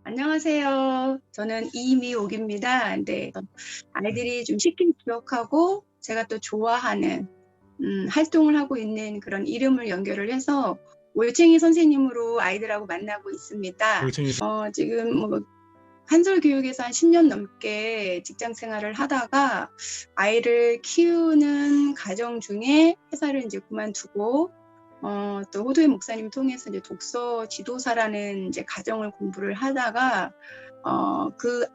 안녕하세요. 저는 이미옥입니다. 네, 아이들이 좀 쉽게 기억하고 제가 또 좋아하는 활동을 하고 있는 그런 이름을 연결을 해서 올챙이 선생님으로 아이들하고 만나고 있습니다. 올챙이 지금 뭐 한솔 교육에서 한 10년 넘게 직장 생활을 하다가 아이를 키우는 과정 중에 회사를 이제 그만두고 또 호두의 목사님 통해서 이제 독서 지도사라는 이제 과정을 공부를 하다가 그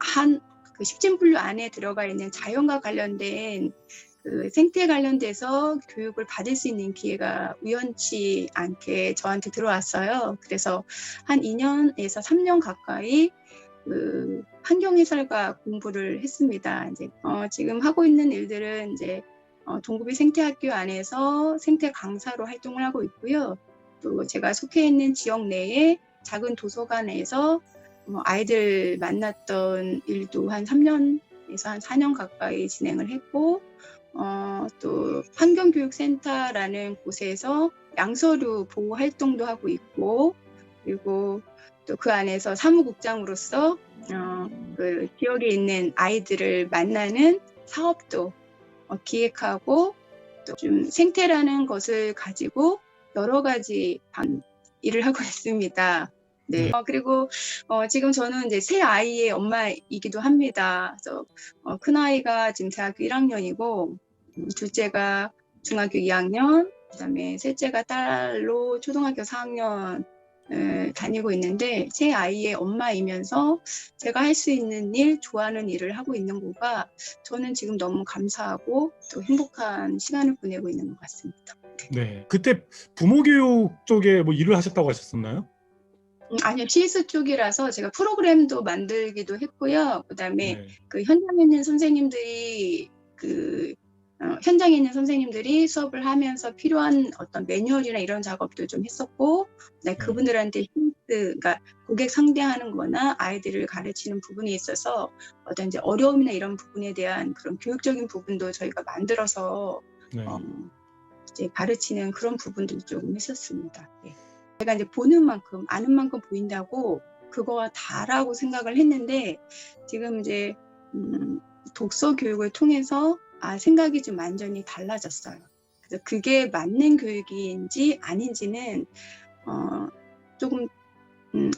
십진분류 안에 들어가 있는 자연과 관련된 그 생태 관련돼서 교육을 받을 수 있는 기회가 우연치 않게 저한테 들어왔어요. 그래서 한 2년에서 3년 가까이 그 환경해설과 공부를 했습니다. 이제 지금 하고 있는 일들은 이제 동구비 생태학교 안에서 생태 강사로 활동을 하고 있고요. 또 제가 속해 있는 지역 내에 작은 도서관에서 아이들 만났던 일도 한 3년에서 한 4년 가까이 진행을 했고, 또 환경교육센터라는 곳에서 양서류 보호 활동도 하고 있고, 그리고 또 그 안에서 사무국장으로서 그 지역에 있는 아이들을 만나는 사업도 기획하고 또 좀 생태라는 것을 가지고 여러 가지 일을 하고 있습니다. 네. 그리고 지금 저는 이제 세 아이의 엄마이기도 합니다. 그래서 큰 아이가 지금 대학교 1학년이고 둘째가 중학교 2학년, 그다음에 셋째가 딸로 초등학교 4학년 다니고 있는데 세 아이의 엄마이면서 제가 할 수 있는 일, 좋아하는 일을 하고 있는 거가 저는 지금 너무 감사하고 또 행복한 시간을 보내고 있는 것 같습니다. 네. 그때 부모 교육 쪽에 뭐 일을 하셨다고 하셨었나요? 아니요, CS 쪽이라서 제가 프로그램도 만들기도 했고요. 그다음에 네. 그 현장에 있는 선생님들이 현장에 있는 선생님들이 수업을 하면서 필요한 어떤 매뉴얼이나 이런 작업도 좀 했었고, 네, 그분들한테 힌트, 그러니까 고객 상대하는 거나 아이들을 가르치는 부분에 있어서 어떤 이제 어려움이나 이런 부분에 대한 그런 교육적인 부분도 저희가 만들어서 네. 이제 가르치는 그런 부분들도 조금 했었습니다. 네. 제가 이제 보는 만큼, 아는 만큼 보인다고 그거가 다라고 생각을 했는데 지금 이제 독서 교육을 통해서 생각이 좀 완전히 달라졌어요. 그래서 그게 맞는 교육인지 아닌지는 조금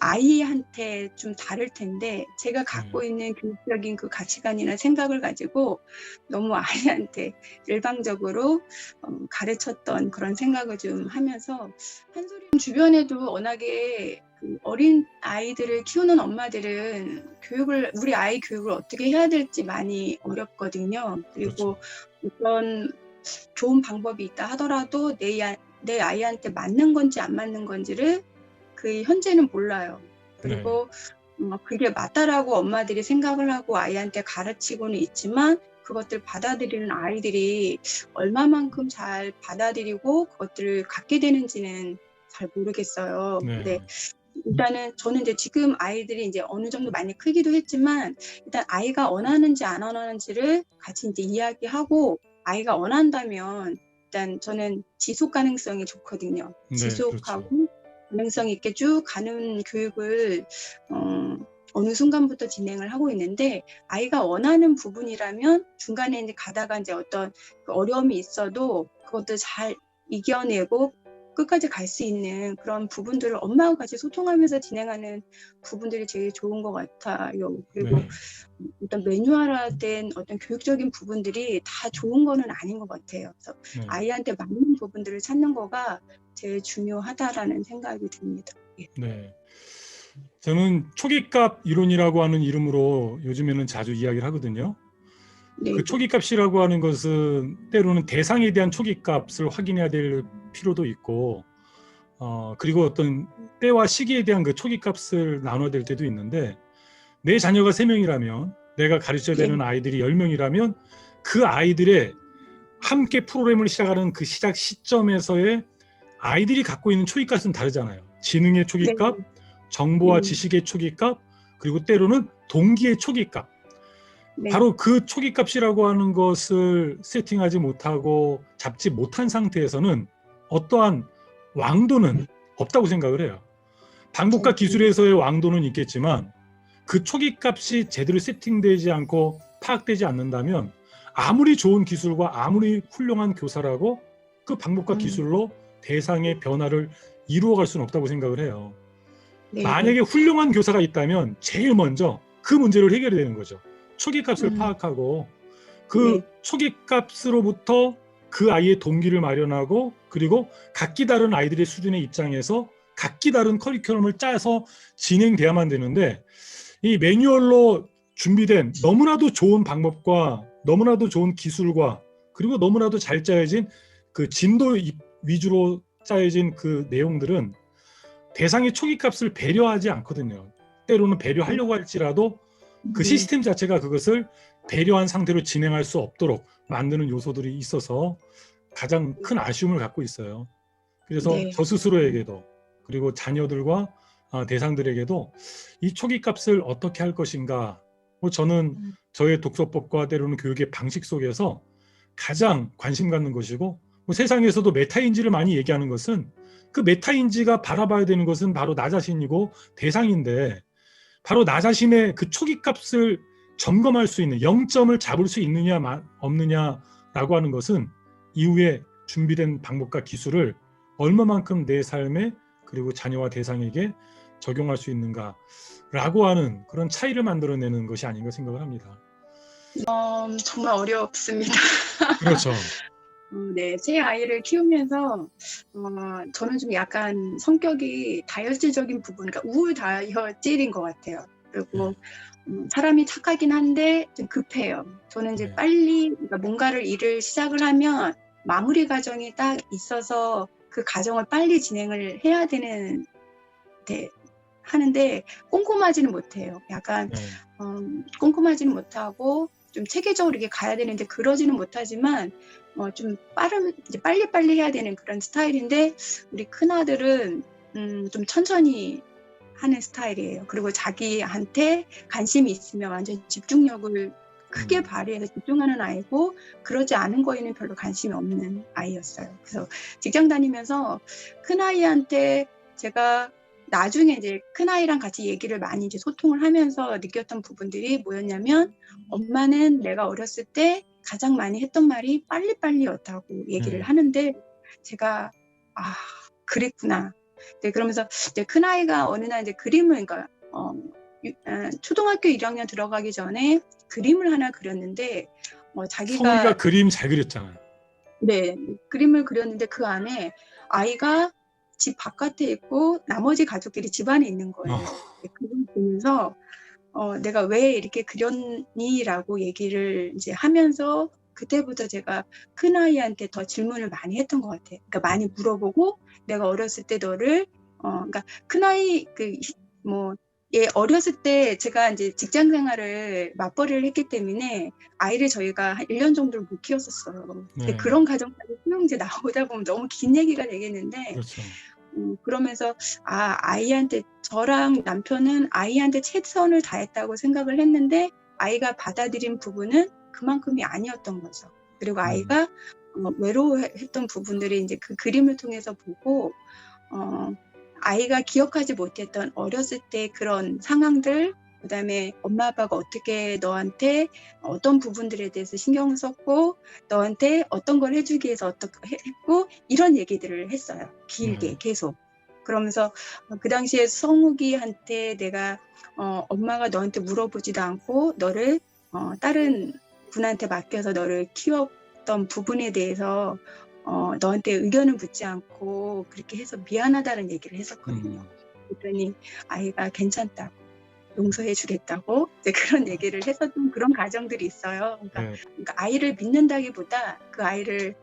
아이한테 좀 다를 텐데 제가 갖고 있는 교육적인 그 가치관이나 생각을 가지고 너무 아이한테 일방적으로 가르쳤던 그런 생각을 좀 하면서 한소리 주변에도 워낙에 그 어린 아이들을 키우는 엄마들은 우리 아이 교육을 어떻게 해야 될지 많이 어렵거든요. 그리고 어떤 좋은 방법이 있다 하더라도 내 아이한테 맞는 건지 안 맞는 건지를 그 현재는 몰라요. 그리고 그게 맞다라고 엄마들이 생각을 하고 아이한테 가르치고는 있지만 그것들 받아들이는 아이들이 얼마만큼 잘 받아들이고 그것들을 갖게 되는지는 잘 모르겠어요. 근데 일단은 저는 이제 지금 아이들이 이제 어느 정도 많이 크기도 했지만 일단 아이가 원하는지 안 원하는지를 같이 이제 이야기하고 아이가 원한다면 일단 저는 지속 가능성이 좋거든요. 지속하고 가능성 있게 쭉 가는 교육을 어느 순간부터 진행을 하고 있는데 아이가 원하는 부분이라면 중간에 이제 가다가 이제 어떤 그 어려움이 있어도 그것도 잘 이겨내고 끝까지 갈 수 있는 그런 부분들을 엄마와 같이 소통하면서 진행하는 부분들이 제일 좋은 것 같아요. 그리고 어떤 매뉴얼화된 어떤 교육적인 부분들이 다 좋은 거는 아닌 것 같아요. 그래서 아이한테 맞는 부분들을 찾는 거가 제일 중요하다라는 생각이 듭니다. 예. 네. 저는 초기값 이론이라고 하는 이름으로 요즘에는 자주 이야기를 하거든요. 네. 그 초기값이라고 하는 것은 때로는 대상에 대한 초기값을 확인해야 될 필요도 있고 그리고 어떤 때와 시기에 대한 그 초기값을 나눠야 될 때도 있는데 내 자녀가 3명이라면 내가 가르쳐야 되는 아이들이 10명이라면 그 아이들의 함께 프로그램을 시작하는 그 시작 시점에서의 아이들이 갖고 있는 초기값은 다르잖아요. 지능의 초기값, 정보와 지식의 초기값, 그리고 때로는 동기의 초기값. 바로 그 초기값이라고 하는 것을 세팅하지 못하고 잡지 못한 상태에서는 어떠한 왕도는 없다고 생각을 해요. 방법과 기술에서의 왕도는 있겠지만 그 초기 값이 제대로 세팅되지 않고 파악되지 않는다면 아무리 좋은 기술과 아무리 훌륭한 교사라고 그 방법과 기술로 대상의 변화를 이루어갈 수는 없다고 생각을 해요. 네, 만약에 훌륭한 교사가 있다면 제일 먼저 그 문제를 해결해야 되는 거죠. 초기 값을 파악하고 그 네. 초기 값으로부터 그 아이의 동기를 마련하고 그리고 각기 다른 아이들의 수준의 입장에서 각기 다른 커리큘럼을 짜서 진행돼야만 되는데 이 매뉴얼로 준비된 너무나도 좋은 방법과 너무나도 좋은 기술과 그리고 너무나도 잘 짜여진 그 진도 위주로 짜여진 그 내용들은 대상의 초기 값을 배려하지 않거든요. 때로는 배려하려고 할지라도 그 시스템 자체가 그것을 배려한 상태로 진행할 수 없도록 만드는 요소들이 있어서 가장 큰 아쉬움을 갖고 있어요. 그래서 네. 저 스스로에게도 그리고 자녀들과 대상들에게도 이 초기 값을 어떻게 할 것인가, 저는 저의 독서법과 때로는 교육의 방식 속에서 가장 관심 갖는 것이고, 세상에서도 메타인지를 많이 얘기하는 것은 그 메타인지가 바라봐야 되는 것은 바로 나 자신이고 대상인데, 바로 나 자신의 그 초기 값을 점검할 수 있는 0점을 잡을 수 있느냐 없느냐라고 하는 것은 이후에 준비된 방법과 기술을 얼마만큼 내 삶에 그리고 자녀와 대상에게 적용할 수 있는가라고 하는 그런 차이를 만들어내는 것이 아닌가 생각을 합니다. 정말 어렵습니다. 그렇죠. 네, 제 아이를 키우면서 저는 좀 약간 성격이 다혈질적인 부분, 그러니까 우울 다혈질인 것 같아요. 그리고 사람이 착하긴 한데 좀 급해요. 저는 이제 빨리 그러니까 뭔가를 일을 시작을 하면 마무리 과정이 딱 있어서 그 과정을 빨리 진행을 해야 되는 하는데 꼼꼼하지는 못해요. 약간 꼼꼼하지는 못하고 좀 체계적으로 이렇게 가야 되는데 그러지는 못하지만 좀 이제 빨리빨리 해야 되는 그런 스타일인데 우리 큰아들은 좀 천천히 하는 스타일이에요. 그리고 자기한테 관심이 있으면 완전 집중력을 크게 발휘해서 집중하는 아이고 그러지 않은 거에는 별로 관심이 없는 아이였어요. 그래서 직장 다니면서 큰아이한테 제가 나중에 이제 큰아이랑 같이 얘기를 많이 이제 소통을 하면서 느꼈던 부분들이 뭐였냐면 엄마는 내가 어렸을 때 가장 많이 했던 말이 빨리빨리였다고 얘기를 하는데 제가 그랬구나. 네, 그러면서 이제 큰아이가 어느 날 이제 그림을 그러니까 초등학교 1학년 들어가기 전에 그림을 하나 그렸는데 자기가 성우가 그림 잘 그렸잖아요. 네, 그림을 그렸는데 그 안에 아이가 집 바깥에 있고 나머지 가족들이 집 안에 있는 거예요. 그걸 보면서 내가 왜 이렇게 그렸니라고 얘기를 이제 하면서 그때부터 제가 큰아이한테 더 질문을 많이 했던 것 같아요. 그러니까 많이 물어보고 내가 어렸을 때 너를 그러니까 큰아이 얘 어렸을 때 제가 이제 직장 생활을 맞벌이를 했기 때문에 아이를 저희가 한 1년 정도를 못 키웠었어요. 근데 그런 가정까지 수용 이제 나오다 보면 너무 긴 얘기가 되겠는데 그렇죠. 그러면서 아이한테 저랑 남편은 아이한테 최선을 다했다고 생각을 했는데 아이가 받아들인 부분은 그만큼이 아니었던 거죠. 그리고 아이가 외로워했던 부분들이 이제 그 그림을 통해서 보고 아이가 기억하지 못했던 어렸을 때 그런 상황들, 그다음에 엄마 아빠가 어떻게 너한테 어떤 부분들에 대해서 신경을 썼고 너한테 어떤 걸 해주기 위해서 어떻게 했고 이런 얘기들을 했어요. 길게 계속. 그러면서 그 당시에 성욱이한테 내가 엄마가 너한테 물어보지도 않고 너를 다른 분한테 맡겨서 너를 키웠던 부분에 대해서 너한테 의견을 묻지 않고 그렇게 해서 미안하다는 얘기를 했었거든요. 그랬더니 아이가 괜찮다고 용서해 주겠다고 이제 그런 얘기를 했었던 그런 가정들이 있어요. 그러니까 아이를 믿는다기보다 그 아이를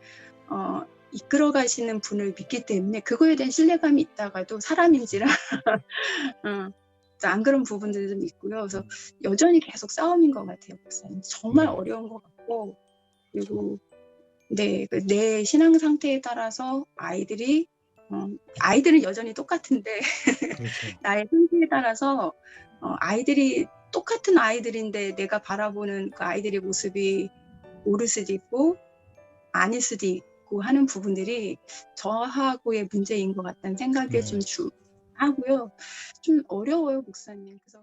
이끌어 가시는 분을 믿기 때문에 그거에 대한 신뢰감이 있다가도 사람인지라 안 그런 부분들도 좀 있고요. 그래서 여전히 계속 싸움인 것 같아요. 정말 어려운 것 같고 그리고 네, 내 신앙 상태에 따라서 아이들은 여전히 똑같은데 그렇죠. 나의 상태에 따라서 아이들이 똑같은 아이들인데 내가 바라보는 그 아이들의 모습이 옳을 수도 있고 아닐 수도 있고 하는 부분들이 저하고의 문제인 것 같다는 생각이 좀 하고요. 좀 어려워요, 목사님. 그래서